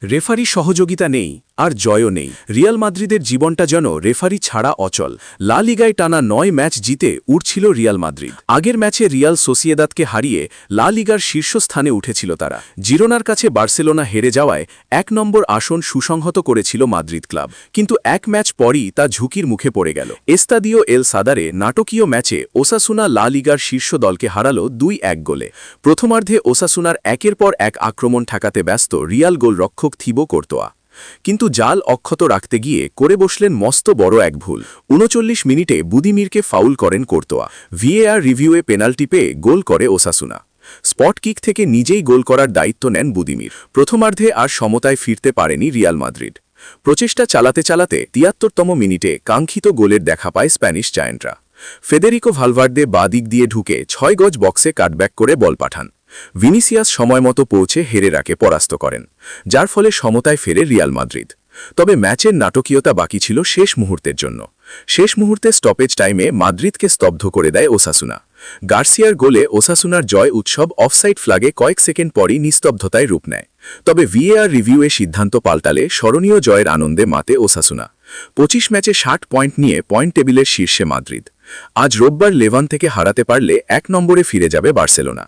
Referee সহযোগিতা নেই আর জয়ও নেই। রিয়াল মাদ্রিদের জীবনটা যেন রেফারি ছাড়া অচল। লা লিগায় টানা ৯ ম্যাচ জিতে উঠছিল রিয়াল মাদ্রিদ। আগের ম্যাচে রিয়াল সোসিয়েদাদকে হারিয়ে লা লিগার শীর্ষস্থানে উঠেছিল তারা। জিরোনার কাছে বার্সেলোনা হেরে যাওয়ায় ১ নম্বর আসন সুসংহত করেছিল মাদ্রিদ ক্লাব। কিন্তু এক ম্যাচ পরই তা ঝুঁকির মুখে পড়ে গেল। এস্তাদিও এল সাদারে নাটকীয় ম্যাচে ওসাসুনা লা লিগার শীর্ষ দলকে হারাল ২-১ গোলে। প্রথমার্ধে ওসাসুনার একের পর এক আক্রমণ ঠেকাতে ব্যস্ত রিয়াল গোলরক্ষক থিবো কোর্তোয়া। কিন্তু জাল অক্ষত রাখতে গিয়ে করে বসলেন মস্ত বড় এক ভুল। ৩৯ মিনিটে বুদিমিরকে ফাউল করেন কোর্তোয়া। ভিএআর রিভিউয়ে পেনাল্টি পেয়ে গোল করে ওসাসুনা। স্পট কিক থেকে নিজেই গোল করার দায়িত্ব নেন বুদিমির। প্রথমার্ধে আর সমতায় ফিরতে পারেনি রিয়াল মাদ্রিদ। প্রচেষ্টা চালাতে চালাতে ৭৩তম মিনিটে কাঙ্ক্ষিত গোলের দেখা পায় স্প্যানিশ জায়ান্টরা। ফেদেরিকো ভালভার্দে বাঁ দিক দিয়ে ঢুকে ৬ গজ বক্সে কাটব্যাক করে বল পাঠান। ভিনিসিয়াস সময়মতো পৌঁছে হেরেরাকে পরাস্ত করেন, যার ফলে সমতায় ফেরে রিয়াল মাদ্রিদ। তবে ম্যাচের নাটকীয়তা বাকি ছিল শেষ মুহূর্তের জন্য। শেষ মুহূর্তে স্টপেজ টাইমে মাদ্রিদকে স্তব্ধ করে দেয় ওসাসুনা। গার্সিয়ার গোলে ওসাসুনার জয় উৎসব অফসাইড ফ্ল্যাগে কয়েক সেকেন্ড পরই নিস্তব্ধতায় রূপ নেয়। তবে ভিএআর রিভিউয়ে সিদ্ধান্ত পাল্টালে স্মরণীয় জয়ের আনন্দে মাতে ওসাসুনা। ২৫ ম্যাচে ৬০ পয়েন্ট নিয়ে পয়েন্ট টেবিলের শীর্ষে মাদ্রিদ। আজ রোববার লেভান থেকে হারাতে পারলে ১ নম্বরে ফিরে যাবে বার্সেলোনা।